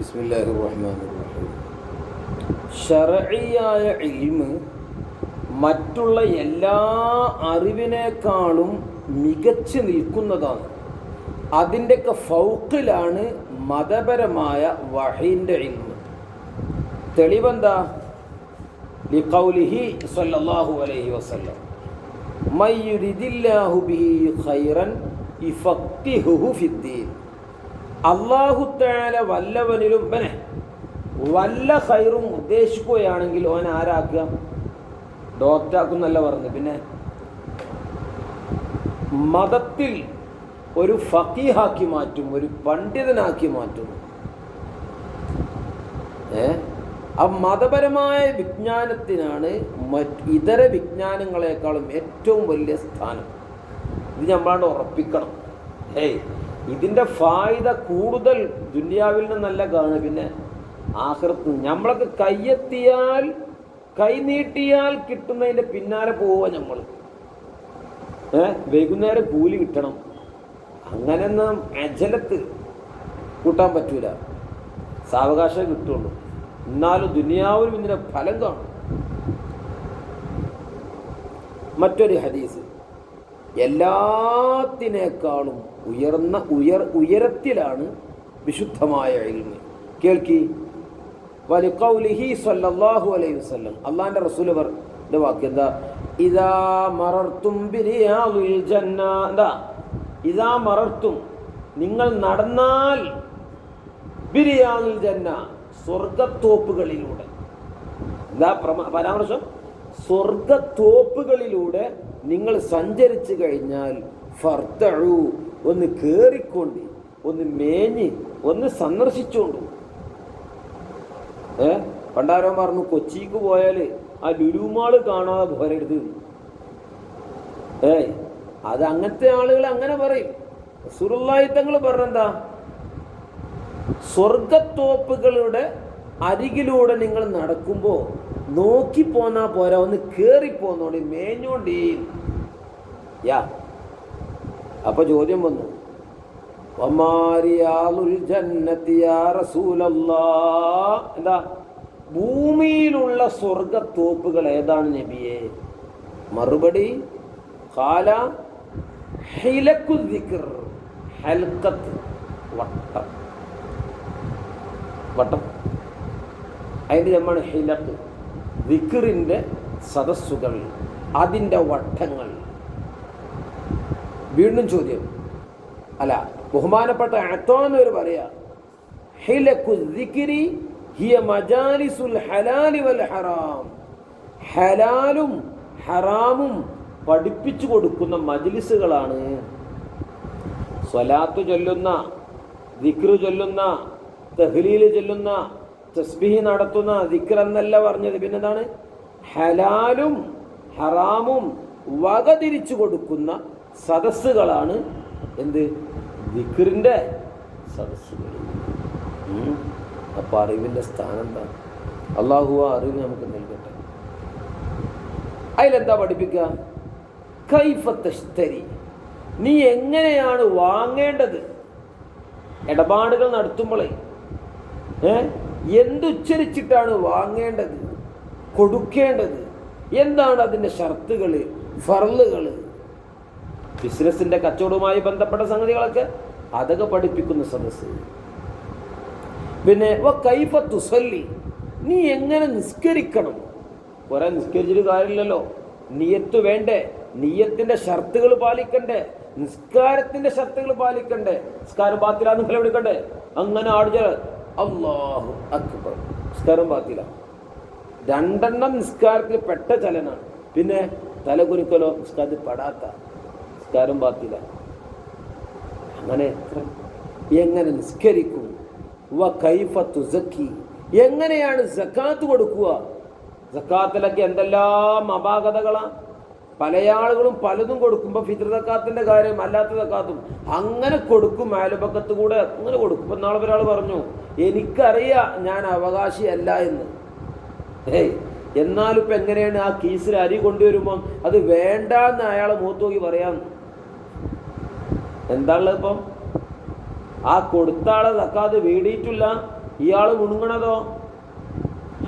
ബിസ്മില്ലാഹിർ റഹ്മാനിർ റഹീം. ശർഈയായ ഇൽമ് മറ്റുള്ള എല്ലാ അറിവിനേക്കാളും മികച്ചു നിൽക്കുന്നതാണ്. അതിൻ്റെയൊക്കെ ഫൗക്കിലാണ് മതപരമായ വഹീൻ്റെ ഇൽമ്. തെളിവെന്താ? ലിഖൗലിഹി സ്വല്ലല്ലാഹു അലൈഹി വസല്ലം, മൻ യുരിദില്ലാഹു ബിഹി ഖൈറൻ യുഫഖിഹുഹു ഫിദ്ദീൻ. അല്ലാഹു തആല വല്ലവനിലും വല്ല ഖൈറും ഉദ്ദേശിക്കുകയാണെങ്കിൽ ഓൻ ആരാക്കുക? ഡോക്ടറാക്കുന്നല്ല പറഞ്ഞു, പിന്നെ മതത്തിൽ ഒരു ഫഖീഹാക്കി മാറ്റും, ഒരു പണ്ഡിതനാക്കി മാറ്റും. ആ മതപരമായ വിജ്ഞാനത്തിനാണ് ഇതര വിജ്ഞാനങ്ങളെക്കാളും ഏറ്റവും വലിയ സ്ഥാനം. ഇത് നമ്മളാണ്ട് ഉറപ്പിക്കണം. ഇതിൻ്റെ ഫായിദ കൂടുതൽ ദുനിയാവിൽ നിന്നല്ല കാണുക, പിന്നെ ആഖിറത്ത്. നമ്മളൊക്കെ കൈയെത്തിയാൽ കൈനീട്ടിയാൽ കിട്ടുന്നതിൻ്റെ പിന്നാലെ പോവുക നമ്മൾ. വൈകുന്നേരം കൂലി കിട്ടണം, അങ്ങനെയൊന്നും അജലത്ത് കൂട്ടാൻ പറ്റൂല. സാവകാശം കിട്ടുള്ളൂ, എന്നാലും ദുനിയാവിലും ഇതിൻ്റെ ഫലം കാണും. മറ്റൊരു ഹദീസ്, എല്ലാത്തിനേക്കാളും ഉയരത്തിലാണ് വിശുദ്ധമായ ഇൽമ്. കേൾക്കി, വലിഖൗലിഹി സ്വല്ലല്ലാഹു അലൈഹി വസല്ലം, അള്ളാഹിൻ്റെ റസൂൽ പറഞ്ഞ വാക്ക് എന്താ? ഇദാ മറർത്തും ബിരിയാദിൽ ജന്ന. എന്താ? ഇദാ മറർത്തും, നിങ്ങൾ നടന്നാൽ, ബിരിയാദിൽ ജന്ന, സ്വർഗത്തോപ്പുകളിലൂടെ. എന്താ പരാമർശം? സ്വർഗത്തോപ്പുകളിലൂടെ നിങ്ങൾ സഞ്ചരിച്ചു കഴിഞ്ഞാൽ ഫർതഉ, ഒന്ന് കേറിക്കൊണ്ട്, ഒന്ന് മേഞ്ഞ്, ഒന്ന് സന്ദർശിച്ചോണ്ടു. പണ്ടാരോ പറഞ്ഞു, കൊച്ചിക്ക് പോയാൽ ആ ലുലുമാള് കാണാതെ പോരരുത്. അത് അങ്ങനത്തെ ആളുകൾ അങ്ങനെ പറയും. റസൂലുള്ളാഹി തങ്ങൾ പറഞ്ഞെന്താ? സ്വർഗത്തോപ്പുകളുടെ അരികിലൂടെ നിങ്ങൾ നടക്കുമ്പോൾ നോക്കി പോന്നാ പോരാ, ഒന്ന് കേറിപ്പോന്നോണ്ടി, മേഞ്ഞോണ്ടി. അപ്പൊ ചോദ്യം വന്നു, എന്താ? ഭൂമിയിലുള്ള സ്വർഗത്തോപ്പുകൾ ഏതാണ് നബിയെ? മറുപടി, ഖാല ഹിലക്കു ദിക്ർ, ഹൽഖത്ത്, വട്ടം. വട്ടം അതിൻ്റെ ജമ്മാണ് ഹിലക്ക്. ദിക്റിൻ്റെ സദസ്സുകൾ, അതിൻ്റെ വട്ടങ്ങൾ. വീണ്ടും ചോദ്യം, അല്ല, ബഹുമാനപ്പെട്ട അത്തോന്നവർ പറയാ, ഹിലക്കു ദിക്രി ഹിയ മജാലിസുൽ ഹലാലി വൽ ഹറാം. ഹലാലും ഹറാമും പഠിപ്പിച്ചു കൊടുക്കുന്ന മജ്ലിസുകളാണ്. സ്വലാത്ത് ചൊല്ലുന്ന, ദിക്റ് ചൊല്ലുന്ന, തഹ്ലീല് ചൊല്ലുന്ന, തസ്ബീഹ് നടത്തുന്ന, ദിക്ർ എന്നല്ല പറഞ്ഞത്. പിന്നെന്താണ്? ഹലാലും ഹറാമും വകതിരിച്ചു കൊടുക്കുന്ന സദസ്സുകളാണ് എന്ത്? ദിക്റിൻ്റെ സദസ്സുകൾ. അപ്പോൾ അറിവിൻ്റെ സ്ഥാനം എന്താ? അള്ളാഹു ആ അറിവ് നമുക്ക് നൽകട്ടെ. അതിലെന്താ പഠിപ്പിക്കുക? കൈഫ തശ്തരി, നീ എങ്ങനെയാണ് വാങ്ങേണ്ടത്? ഇടപാടുകൾ നടത്തുമ്പോഴേ എന്തുച്ചരിച്ചിട്ടാണ് വാങ്ങേണ്ടത്, കൊടുക്കേണ്ടത്, എന്താണ് അതിൻ്റെ ഷർത്തുകൾ, ഫർളുകൾ, ബിസിനസിൻ്റെ കച്ചവടവുമായി ബന്ധപ്പെട്ട സംഗതികളൊക്കെ അതൊക്കെ പഠിപ്പിക്കുന്ന സദസ്സ്. പിന്നെ കൈഫ തുസല്ലി, നീ എങ്ങനെ നിസ്കരിക്കണം? കുറെ നിസ്കരിച്ചിട്ട് കാര്യമില്ലല്ലോ, നിയത്ത് വേണ്ടേ? നിയത്തിൻ്റെ ഷർത്തുകൾ പാലിക്കണ്ടേ? നിസ്കാരത്തിൻ്റെ ഷർത്തുകൾ പാലിക്കണ്ടേ? നിസ്കാരം ബാത്തിലാന്ന് ഫലം എടുക്കണ്ടേ? അങ്ങനെ ആടുച അല്ലാഹു അക്ബർ, നിസ്കാരം ബാത്തില. രണ്ടെണ്ണം നിസ്കാരത്തിൽ പെട്ട ചലനാണ്. പിന്നെ തലകുരുക്കലോ നിസ്കാരത്തിൽ പെടാത്ത, നിസ്കാരം ബാത്തില. അങ്ങനെ എങ്ങനെ നിസ്കരിക്കും? കൈഫ തുസക്കി, എങ്ങനെയാണ് സക്കാത്ത് കൊടുക്കുക? സക്കാത്തിലൊക്കെ എന്തെല്ലാം അപാകതകളാണ്. പല ആളുകളും പലതും കൊടുക്കുമ്പോൾ ഫിത്ർ സക്കാത്തിൻ്റെ കാര്യം, അല്ലാത്ത സക്കാത്തും അങ്ങനെ കൊടുക്കും. അയൽപക്കത്ത് കൂടെ അങ്ങനെ കൊടുക്കും. ഇപ്പം നാളെ ഒരാൾ പറഞ്ഞു, എനിക്കറിയാം ഞാൻ അവകാശിയല്ല എന്ന്. എന്നാലും ഇപ്പം എങ്ങനെയാണ് ആ കീസിൽ അരി കൊണ്ടുവരുമ്പം അത് വേണ്ടാന്ന് അയാളെ മുഖത്ത് നോക്കി പറയാം? എന്താണുള്ളത്? ഇപ്പം ആ കൊടുത്ത ആളെ സക്കാത്ത് വീടിയിട്ടില്ല, ഇയാൾ മുണുങ്ങണതോ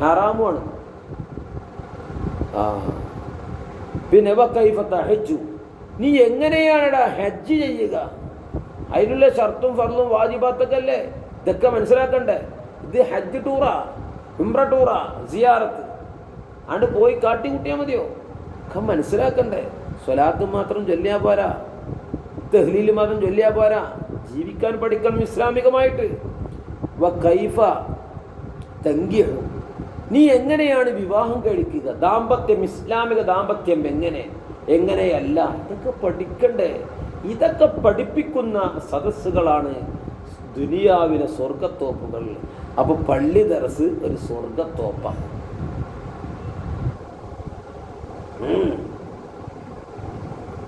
ഹറാമുമാണ്. പിന്നെ ഹജ്ജു, നീ എങ്ങനെയാണടാ ഹജ്ജ് ചെയ്യുക? അതിനുള്ള ഷർത്തും ഫർളും വാജിബാത്തൊക്കെ അല്ലേ, ഇതൊക്കെ മനസ്സിലാക്കണ്ടേ. ഇത് ഹജ്ജ് ടൂറാ, ഉംറ ടൂറാ, സിയാറത്ത് ആണ്ട് പോയി കാട്ടിക്കുട്ടിയാൽ മതിയോ? ഒക്കെ മനസ്സിലാക്കണ്ടേ. സ്വലാത്ത് മാത്രം ചൊല്ലിയാ പോരാ, തഹ്ലീൽ മാത്രം ചൊല്ലിയാ പോരാ, ജീവിക്കാൻ പഠിക്കണം ഇസ്ലാമികമായിട്ട്. കൈഫ തങ്കിഹു, നീ എങ്ങനെയാണ് വിവാഹം കഴിക്കുക? ദാമ്പത്യം, ഇസ്ലാമിക ദാമ്പത്യം എങ്ങനെയല്ല, ഇതൊക്കെ പഠിക്കണ്ടേ. ഇതൊക്കെ പഠിപ്പിക്കുന്ന സദസ്സുകളാണ് ദുനിയാവിലെ സ്വർഗത്തോപ്പുകൾ. അപ്പൊ പള്ളി ദർസ് ഒരു സ്വർഗത്തോപ്പ.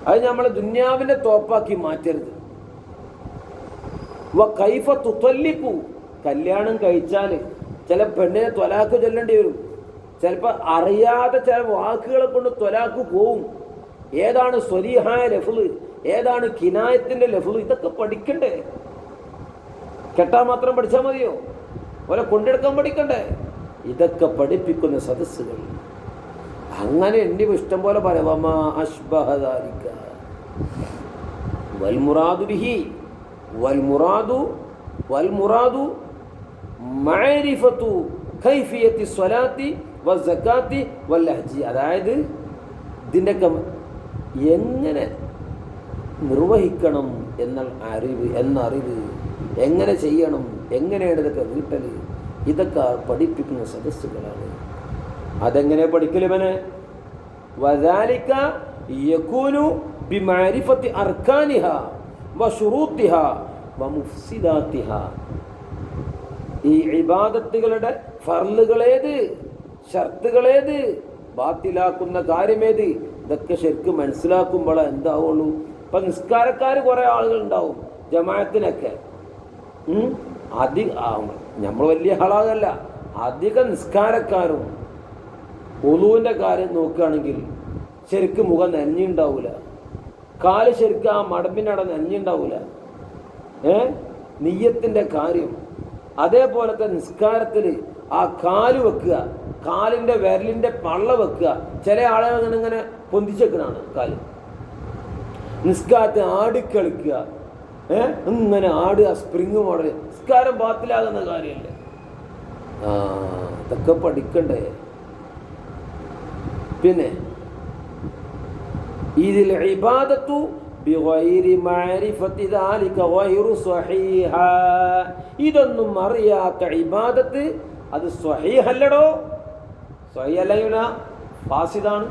അത് നമ്മളെ ദുനിയാവിന്റെ തോപ്പാക്കി മാറ്റരുത്. കൈഫ തുതല്ലിഖു, കല്യാണം കഴിച്ചാൽ ചില പെണ്ണിനെ ത്വലാഖ് ചൊല്ലേണ്ടി വരും. ചിലപ്പോൾ അറിയാതെ ചില വാക്കുകളെ കൊണ്ട് ത്വലാഖ് പോവും. ഏതാണ് സ്വരീഹായ ലഫ്ള്, ഏതാണ് കിനായത്തിന്റെ ലഫ്ള്, ഇതൊക്കെ പഠിക്കണ്ടേ. കെട്ടാൻ മാത്രം പഠിച്ചാൽ മതിയോ? ഓലെ കൊണ്ടെടുക്കാൻ പഠിക്കണ്ടേ. ഇതൊക്കെ പഠിപ്പിക്കുന്ന സദസ്സുകൾ അങ്ങനെ എണ്ണി ഇഷ്ടം പോലെ പറയാം. വൽമുറാദു ബിഹി വൽമുറാദു മഅരിഫത്തു കൈഫിയത്തി സ്വലാത്തി വസ്സകാത്തി വൽഹജ്ജി, അതായത് ഇതിൻ്റെയൊക്കെ എങ്ങനെ നിർവഹിക്കണം എന്നറിവ്, എങ്ങനെ ചെയ്യണം, എങ്ങനെയാണ് ഇതൊക്കെ വീട്ടൽ, ഇതൊക്കെ പഠിപ്പിക്കുന്ന സദസ്സുകളാണ്. അതെങ്ങനെ പഠിക്കലുമനെ? വദാലിക യകൂനു ബിമഅരിഫത്തി അർക്കാനിഹാ വശുറൂത്തിഹാ വമുഫ്സിദാത്തിഹാ. ഈ ഇബാദത്തുകളുടെ ഫർളുകളേത്, ഷർത്തുകളേത്, ബാത്തിലാക്കുന്ന കാര്യമേത്, ഇതൊക്കെ ശരിക്കും മനസ്സിലാക്കുമ്പോൾ എന്താവുള്ളൂ. ഇപ്പൊ നിസ്കാരക്കാർ കുറെ ആളുകൾ ഉണ്ടാവും ജമാഅത്തിനൊക്കെ. നമ്മൾ വലിയ ആളാകല്ല, അധിക നിസ്കാരക്കാരും ഉളൂവിൻ്റെ കാര്യം നോക്കുകയാണെങ്കിൽ ശരിക്കും മുഖം നനഞ്ഞുണ്ടാവൂല, കാല് ശരിക്കും ആ മടമ്പിനട നനഞ്ഞുണ്ടാവൂല. നിയ്യത്തിൻ്റെ കാര്യം അതേപോലത്തെ നിസ്കാരത്തിൽ ആ കാല് വെക്കുക, കാലിൻ്റെ വിരലിൻ്റെ പള്ള വെക്കുക. ചില ആളുകൾ ഇങ്ങനെ പൊന്തിച്ചേക്കണാണ് കാല്. നിസ്കാരത്തെ ആടിക്കളിക്കുക, ഇങ്ങനെ ആടുക, സ്പ്രിങ് മോഡൽ. നിസ്കാരം ബാത്തിലാകുന്ന കാര്യമല്ലേ. ഇതൊക്കെ പഠിക്കണ്ടേ. പിന്നെ ഇതിൽ ഇബാദത്തു ബിഗൈരി മഅരിഫത്തി ദാലിക ഗൈറു സ്വഹീഹ, ഇതൊന്നും അറിയാത്ത ഇബാദത്ത് അത് സ്വഹീഹല്ലടോ. സ്വഹീഹല്ല, ഫാസിദാണ്.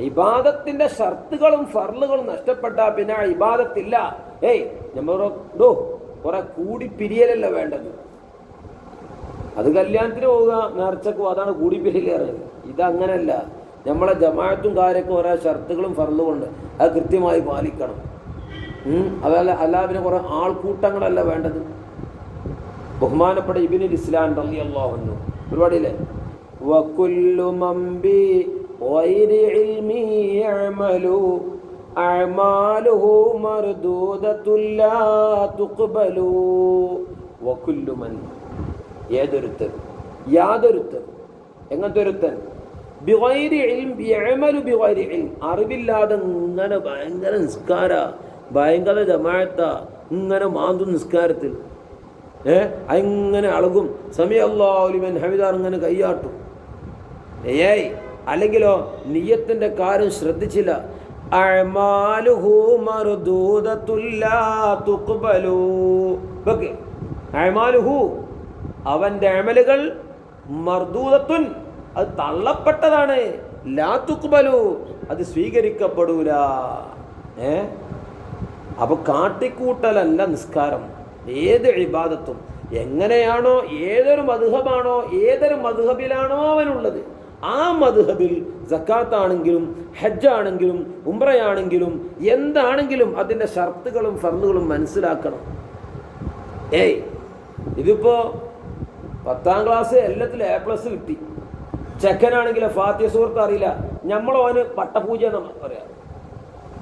ഇബാദത്തിന്റെ ഷർത്തുകളും ഫർളുകളും നഷ്ടപ്പെട്ടാൽ പിന്നെ ഇബാദത്തില്ല. നമ്മളോ കുറെ കൂടി പിരിയലല്ല വേണ്ടത്. അത് കല്യാണത്തിന് പോവുക, നേർച്ചക്ക് അതാണ് കൂടി പിരിയലേറെ. ഇതങ്ങനല്ല. നമ്മളെ ജമാഅത്തും കാര്യമൊക്കെ ഓരോ ഷർത്തുകളും ഫർളും ഉണ്ട്, അത് കൃത്യമായി പാലിക്കണം. അല്ല പിന്നെ കുറെ ആൾക്കൂട്ടങ്ങളല്ല വേണ്ടത്. ബഹുമാനപ്പെട്ട ഇബ്നുൽ ഇസ്ലാം റളിയല്ലാഹു അൻഹു പരിപാടിയില്ലേ, വകുല്ലു മൻ ബി ഗൈരി ഇൽമി യഅമലു അഅമാലുഹു മർദൂദത്തുൻ ലാ തുഖ്ബലു. വകുല്ലു മൻ, യാതൊരുത്തൻ എങ്ങനത്തെ ഒരുത്തൻ, ബിഗൈരി ഇൽം യഅമലു ബിഗൈരി ഇൽം, അറിവില്ലാതെ ഇങ്ങനെ ഭയങ്കര നിസ്കാര, ഭയങ്കര ജമാഅത്ത, ഇങ്ങനെ മാന്തും നിസ്കാരത്തിൽ, അങ്ങനെ അളകും, സമിഅല്ലാഹു ലിമൻ ഹമിദ ഇങ്ങനെ കയ്യാട്ടും. അല്ലെങ്കിലോ നിയ്യത്തിന്റെ കാര്യം ശ്രദ്ധിച്ചില്ല. അഅമാലുഹു മർദൂദത്തുൻ ലാ തുഖ്ബലു. അഅമാലുഹു, അവന്റെ അമലുകൾ, മർദൂദത്തുൻ, അത് തള്ളപ്പെട്ടതാണ്, ലാ തുഖ്ബലു, അത് സ്വീകരിക്കപ്പെടൂല. അപ്പൊ കാട്ടിക്കൂട്ടലല്ല നിസ്കാരം. ഏത് ഇബാദത്തും എങ്ങനെയാണോ, ഏതൊരു മദ്ഹബാണോ, ഏതൊരു മദ്ഹബിലാണോ അവനുള്ളത്, ആ മദ്ഹബിൽ സക്കാത്താണെങ്കിലും ഹജ്ജാണെങ്കിലും ഉംറയാണെങ്കിലും എന്താണെങ്കിലും അതിൻ്റെ ഷർത്തുകളും ഫർളുകളും മനസ്സിലാക്കണം. ഇതിപ്പോ 10ാം ക്ലാസ് എല്ലാത്തിലും A+ കിട്ടി, ചെക്കനാണെങ്കിലോ ഫാത്തിഹ സൂറത്ത് അറിയില്ല, നമ്മളോന് പട്ടപൂജ എന്ന് പറയാം.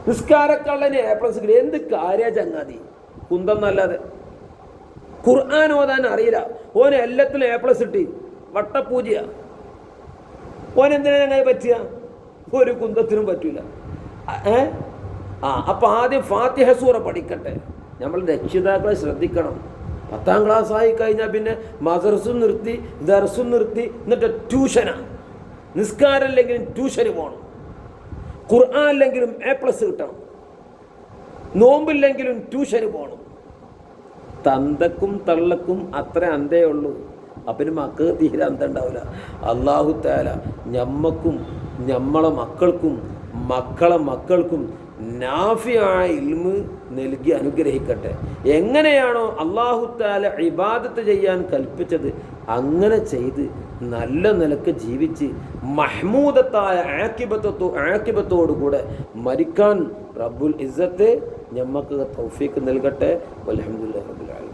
നിസ്കാരക്കള്ളന് A+ കിട്ടി, എന്ത് കാര്യ ചങ്ങാതി, കുന്തം നല്ലാതെ. ഖുർആൻ ഓതാൻ അറിയില്ല, ഓന് എല്ലാത്തിലും A+ കിട്ടി, വട്ടപ്പൂജ. ഓനെന്തിനാ ഞങ്ങൾക്ക് പറ്റുക? ഒരു കുന്തത്തിനും പറ്റൂല. അപ്പം ആദ്യം ഫാത്തിഹ സൂറ പഠിക്കട്ടെ. നമ്മൾ രക്ഷിതാക്കളെ ശ്രദ്ധിക്കണം. 10ാം ക്ലാസ്സായി കഴിഞ്ഞാൽ പിന്നെ മദ്രസും നിർത്തി, ദർസും നിർത്തി, എന്നിട്ട് ട്യൂഷനാണ്. നിസ്കാരമില്ലെങ്കിലും ട്യൂഷന് പോകണം, ഖുർആനില്ലെങ്കിലും A+ കിട്ടണം, നോമ്പില്ലെങ്കിലും ട്യൂഷന് പോകണം. തന്തക്കും തള്ളക്കും അത്ര അന്തേ ഉള്ളൂ. അപ്പം മക്കൾക്ക് തീരെ അന്തം ഉണ്ടാവില്ല. അല്ലാഹു തആല ഞമ്മക്കും ഞമ്മളെ മക്കൾക്കും മക്കളെ മക്കൾക്കും നാഫിയായ ഇൽമ് നൽകി അനുഗ്രഹിക്കട്ടെ. എങ്ങനെയാണോ അല്ലാഹു തആല ഇബാദത്ത് ചെയ്യാൻ കൽപ്പിച്ചത് അങ്ങനെ ചെയ്ത് നല്ല നിലക്ക് ജീവിച്ച് മഹ്മൂദത്തായ ആക്കിബത്തോടുകൂടെ മരിക്കാൻ റബ്ബുൽ ഇസ്സത്ത് ഞമ്മക്ക് തൗഫീഖ് നൽകട്ടെ. വൽഹംദുലില്ലാഹി റബ്ബിൽ ആലമീൻ.